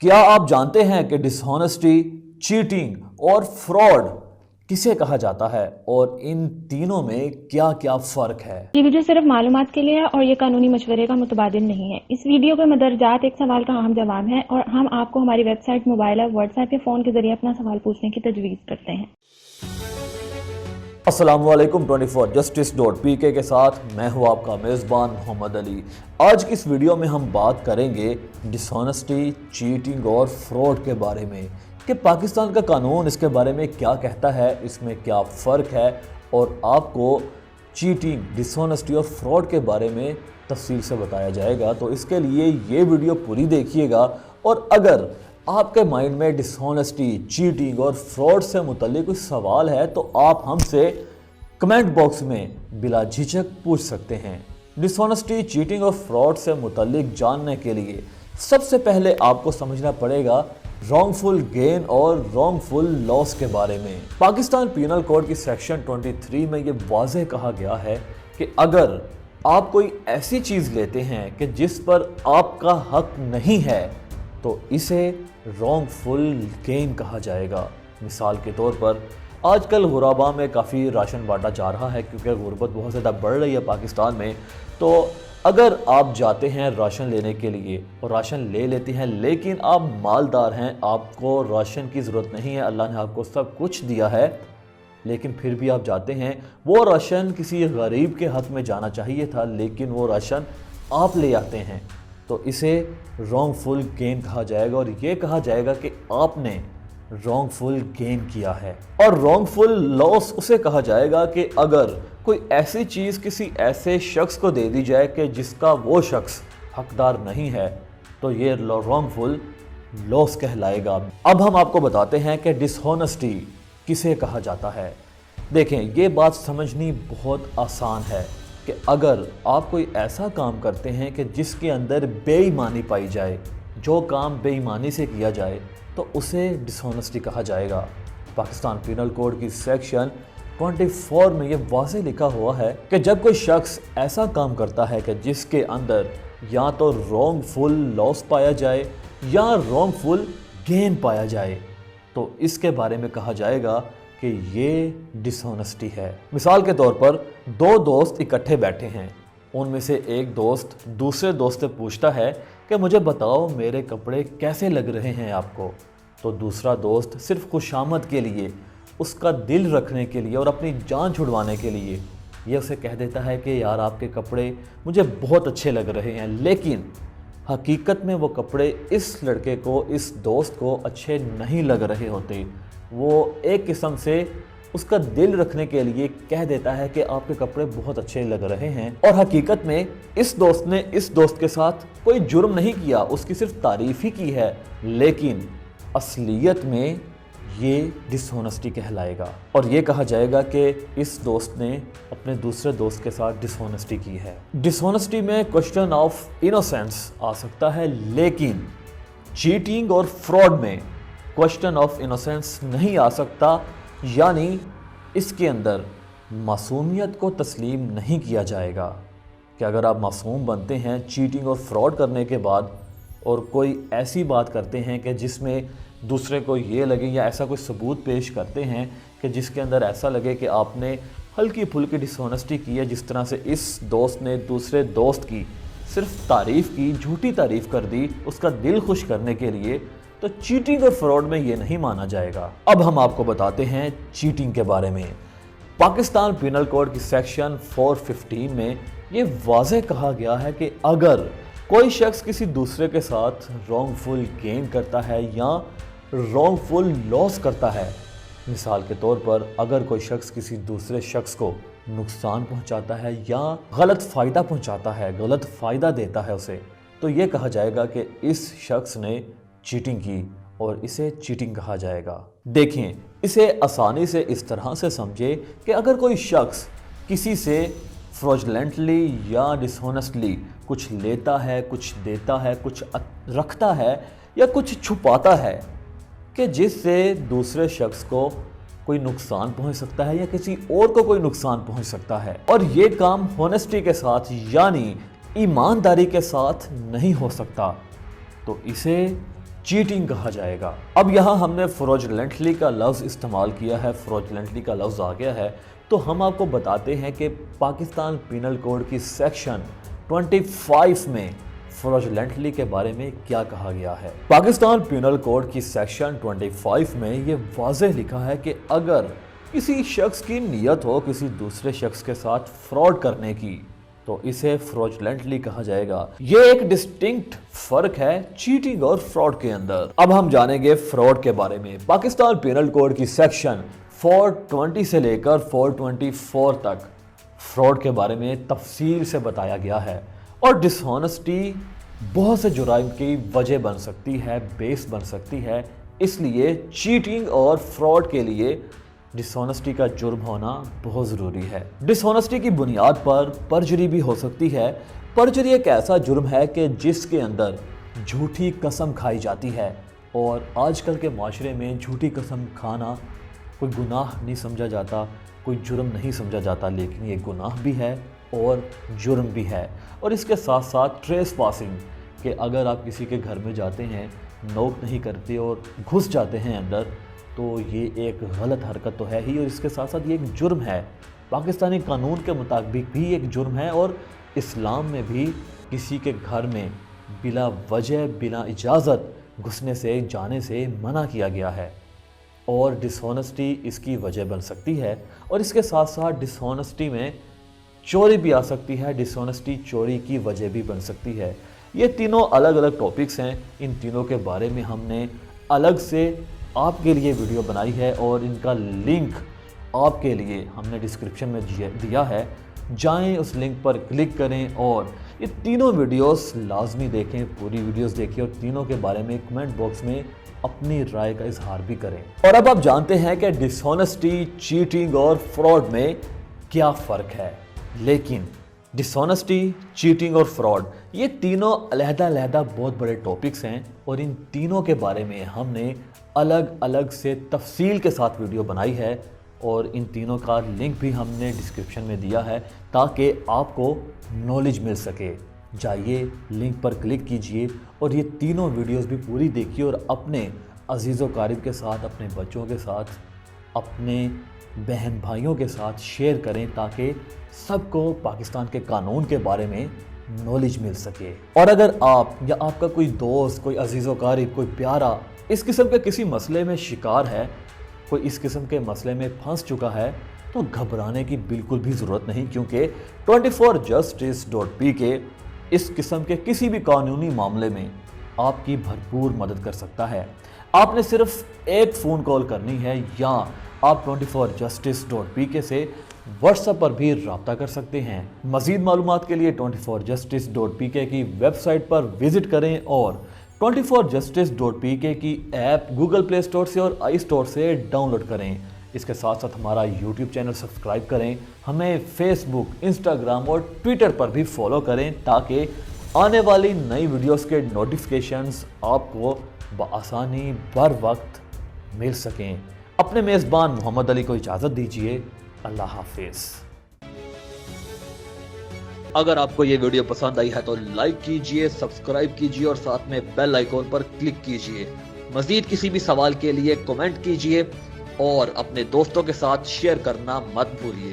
क्या आप जानते हैं कि डिसऑनेस्टी, चीटिंग और फ्रॉड किसे कहा जाता है और इन तीनों में क्या क्या फर्क है? ये वीडियो सिर्फ मालूमात के लिए है और ये कानूनी मशवरे का मुतबादिल नहीं है। इस वीडियो के मदरजात एक सवाल का अहम जवाब है और हम आपको हमारी वेबसाइट, मोबाइल और व्हाट्सएप या फोन के जरिए अपना सवाल पूछने की तजवीज़ करते हैं। अस्सलामुअलैकुम 24justice.pk के साथ मैं हूँ आपका मेज़बान मोहम्मद अली। आज की इस वीडियो में हम बात करेंगे डिसऑनेस्टी, चीटिंग और फ्रॉड के बारे में कि पाकिस्तान का कानून इसके बारे में क्या कहता है, इसमें क्या फ़र्क है और आपको चीटिंग, डिसऑनेस्टी और फ्रॉड के बारे में तफसील से बताया जाएगा। तो इसके लिए ये वीडियो पूरी देखिएगा और अगर आपके माइंड में डिसऑनेस्टी, चीटिंग और फ्रॉड से मुतल्लिक कोई सवाल है तो आप हमसे कमेंट बॉक्स में बिला झिझक पूछ सकते हैं। डिसऑनेस्टी, चीटिंग और फ्रॉड से मुतल्लिक जानने के लिए सबसे पहले आपको समझना पड़ेगा रॉन्गफुल गेन और रॉन्गफुल लॉस के बारे में। पाकिस्तान पीनल कोड की सेक्शन 23 में ये वाज़ेह कहा गया है कि अगर आप कोई ऐसी चीज़ लेते हैं कि जिस पर आपका हक नहीं है तो इसे रॉन्गफुल गेन कहा जाएगा। मिसाल के तौर पर आजकल गुराबा में काफ़ी राशन बांटा जा रहा है क्योंकि गुर्बत बहुत ज़्यादा बढ़ रही है पाकिस्तान में। तो अगर आप जाते हैं राशन लेने के लिए और राशन ले लेते हैं लेकिन आप मालदार हैं, आपको राशन की ज़रूरत नहीं है, अल्लाह ने आपको सब कुछ दिया है, लेकिन फिर भी आप जाते हैं, वो राशन किसी गरीब के हक़ में जाना चाहिए था लेकिन वो राशन आप ले आते हैं, तो इसे रॉन्गफुल गेन कहा जाएगा और ये कहा जाएगा कि आपने रॉन्गफुल गेन किया है। और रॉन्गफुल लॉस उसे कहा जाएगा कि अगर कोई ऐसी चीज़ किसी ऐसे शख्स को दे दी जाए कि जिसका वो शख्स हकदार नहीं है तो ये रॉन्गफुल लॉस कहलाएगा। अब हम आपको बताते हैं कि डिसऑनेस्टी किसे कहा जाता है। देखें, ये बात समझनी बहुत आसान है कि अगर आप कोई ऐसा काम करते हैं कि जिसके अंदर बेईमानी पाई जाए, जो काम बेईमानी से किया जाए तो उसे डिसऑनेस्टी कहा जाएगा। पाकिस्तान पीनल कोड की सेक्शन 24 में ये वाज़ेह लिखा हुआ है कि जब कोई शख्स ऐसा काम करता है कि जिसके अंदर या तो रॉन्गफुल लॉस पाया जाए या रॉन्गफुल गेन पाया जाए तो इसके बारे में कहा जाएगा कि ये डिसऑनेस्टी है। मिसाल के तौर पर दो दोस्त इकट्ठे बैठे हैं, उनमें से एक दोस्त दूसरे दोस्त से पूछता है कि मुझे बताओ मेरे कपड़े कैसे लग रहे हैं आपको। तो दूसरा दोस्त सिर्फ खुशामद के लिए, उसका दिल रखने के लिए और अपनी जान छुड़वाने के लिए ये उसे कह देता है कि यार आपके कपड़े मुझे बहुत अच्छे लग रहे हैं, लेकिन हकीकत में वो कपड़े इस लड़के को, इस दोस्त को अच्छे नहीं लग रहे होते। वो एक किस्म से उसका दिल रखने के लिए कह देता है कि आपके कपड़े बहुत अच्छे लग रहे हैं और हकीकत में इस दोस्त ने इस दोस्त के साथ कोई जुर्म नहीं किया, उसकी सिर्फ तारीफ ही की है, लेकिन असलियत में ये डिसऑनेस्टी कहलाएगा और ये कहा जाएगा कि इस दोस्त ने अपने दूसरे दोस्त के साथ डिसऑनेस्टी की है। डिसऑनेस्टी में क्वेश्चन ऑफ इनोसेंस आ सकता है, लेकिन चीटिंग और फ्रॉड में क्वेश्चन ऑफ इनोसेंस नहीं आ सकता, यानी इसके अंदर मासूमियत को तस्लीम नहीं किया जाएगा कि अगर आप मासूम बनते हैं चीटिंग और फ्रॉड करने के बाद और कोई ऐसी बात करते हैं कि जिसमें दूसरे को ये लगे या ऐसा कोई सबूत पेश करते हैं कि जिसके अंदर ऐसा लगे कि आपने हल्की फुल्की डिसऑनेस्टी की है, जिस तरह से इस दोस्त ने दूसरे दोस्त की सिर्फ तारीफ़ की, झूठी तारीफ़ कर दी उसका दिल खुश करने के लिए, तो चीटिंग और फ्रॉड में ये नहीं माना जाएगा। अब हम आपको बताते हैं चीटिंग के बारे में। पाकिस्तान पीनल कोड की सेक्शन 415 में ये वाज़ेह कहा गया है कि अगर कोई शख्स किसी दूसरे के साथ रॉन्गफुल गेन करता है या रॉन्गफुल लॉस करता है, मिसाल के तौर पर अगर कोई शख्स किसी दूसरे शख्स को नुकसान पहुंचाता है या गलत फ़ायदा पहुंचाता है, गलत फ़ायदा देता है उसे, तो ये कहा जाएगा कि इस शख्स ने चीटिंग की और इसे चीटिंग कहा जाएगा। देखें, इसे आसानी से इस तरह से समझे कि अगर कोई शख्स किसी से फ्रॉडलेंटली या डिसऑनेस्टली कुछ लेता है, कुछ देता है, कुछ रखता है या कुछ छुपाता है कि जिससे दूसरे शख्स को कोई नुकसान पहुंच सकता है या किसी और को कोई नुकसान पहुंच सकता है और ये काम होनेस्टी के साथ यानी ईमानदारी के साथ नहीं हो सकता, तो इसे चीटिंग कहा जाएगा। अब यहाँ हमने फ्रॉडलेंटली का लफ्ज़ इस्तेमाल किया है, फ्रॉडलेंटली का लफ्ज़ आ गया है, तो हम आपको बताते हैं कि पाकिस्तान पीनल कोड की सेक्शन 25 में फ्रॉडलेंटली के बारे में क्या कहा गया है। पाकिस्तान पीनल कोड की सेक्शन 25 में ये वाज़ेह लिखा है कि अगर किसी शख्स की नीयत हो किसी दूसरे शख्स के साथ फ्रॉड करने की, तो इसे फ्रॉडलेंटली कहा जाएगा। ये एक डिस्टिंक्ट फर्क है चीटिंग और फ्रॉड के अंदर। अब हम जानेंगे फ्रॉड के बारे में। पाकिस्तान पीनल कोड की सेक्शन 420 से लेकर 424 तक फ्रॉड के बारे में तफसील से बताया गया है, और डिसऑनेस्टी बहुत से जुराइम की वजह बन सकती है, बेस बन सकती है। इसलिए चीटिंग और फ्रॉड के लिए डिसऑनेस्टी का जुर्म होना बहुत ज़रूरी है। डिसऑनेस्टी की बुनियाद पर परजरी भी हो सकती है। परजरी एक ऐसा जुर्म है कि जिसके अंदर झूठी कसम खाई जाती है, और आजकल के माशरे में झूठी कसम खाना कोई गुनाह नहीं समझा जाता, कोई जुर्म नहीं समझा जाता, लेकिन ये गुनाह भी है और जुर्म भी है। और इसके साथ साथ ट्रेस पासिंग, कि अगर आप किसी के घर में जाते हैं, नोक नहीं करते और घुस जाते हैं अंदर, तो ये एक गलत हरकत तो है ही, और इसके साथ साथ ये एक जुर्म है। पाकिस्तानी कानून के मुताबिक भी एक जुर्म है, और इस्लाम में भी किसी के घर में बिला वजह बिना इजाज़त घुसने से जाने से मना किया गया है, और डिसऑनेस्टी इसकी वजह बन सकती है। और इसके साथ साथ डिसऑनेस्टी में चोरी भी आ सकती है, डिसऑनेस्टी चोरी की वजह भी बन सकती है। ये तीनों अलग अलग टॉपिक्स हैं, इन तीनों के बारे में हमने अलग से आपके लिए वीडियो बनाई है, और इनका लिंक आपके लिए हमने डिस्क्रिप्शन में दिया है। जाएं, उस लिंक पर क्लिक करें और ये तीनों वीडियोस लाजमी देखें, पूरी वीडियोस देखें, और तीनों के बारे में कमेंट बॉक्स में अपनी राय का इजहार भी करें। और अब आप जानते हैं कि डिसऑनेस्टी, चीटिंग और फ्रॉड में क्या फ़र्क है। लेकिन डिसऑनेस्टी, चीटिंग और फ्रॉड ये तीनों अलहदा बहुत बड़े टॉपिक्स हैं, और इन तीनों के बारे में हमने अलग अलग से तफसील के साथ वीडियो बनाई है, और इन तीनों का लिंक भी हमने डिस्क्रिप्शन में दिया है ताकि आपको नॉलेज मिल सके। जाइए, लिंक पर क्लिक कीजिए और ये तीनों वीडियोस भी पूरी देखिए, और अपने अजीज़ व क़रीब के साथ, अपने बच्चों के साथ, अपने बहन भाइयों के साथ शेयर करें, ताकि सबको पाकिस्तान के कानून के बारे में नॉलेज मिल सके। और अगर आप या आपका कोई दोस्त, कोई अजीज़ व क़रीब, कोई प्यारा इस किस्म के किसी मसले में शिकार है, कोई इस किस्म के मसले में फंस चुका है, तो घबराने की बिल्कुल भी ज़रूरत नहीं, क्योंकि 24justice.pk इस किस्म के किसी भी कानूनी मामले में आपकी भरपूर मदद कर सकता है। आपने सिर्फ एक फ़ोन कॉल करनी है, या आप 24justice.pk से व्हाट्सएप पर भी रब्ता कर सकते हैं। मज़ीद मालूमात के लिए 24justice.pk की वेबसाइट पर विज़िट करें, और 24justice.pk की ऐप गूगल प्ले स्टोर से और आई स्टोर से डाउनलोड करें। इसके साथ साथ हमारा यूट्यूब चैनल सब्सक्राइब करें, हमें फेसबुक, इंस्टाग्राम और ट्विटर पर भी फॉलो करें, ताकि आने वाली नई वीडियोस के नोटिफिकेशंस आपको बआसानी बर वक्त मिल सकें। अपने मेज़बान मोहम्मद अली को इजाज़त दीजिए। अल्लाह हाफिज़। अगर आपको ये वीडियो पसंद आई है तो लाइक कीजिए, सब्सक्राइब कीजिए, और साथ में बेल आइकॉन पर क्लिक कीजिए। मज़ीद किसी भी सवाल के लिए कमेंट कीजिए, और अपने दोस्तों के साथ शेयर करना मत भूलिए।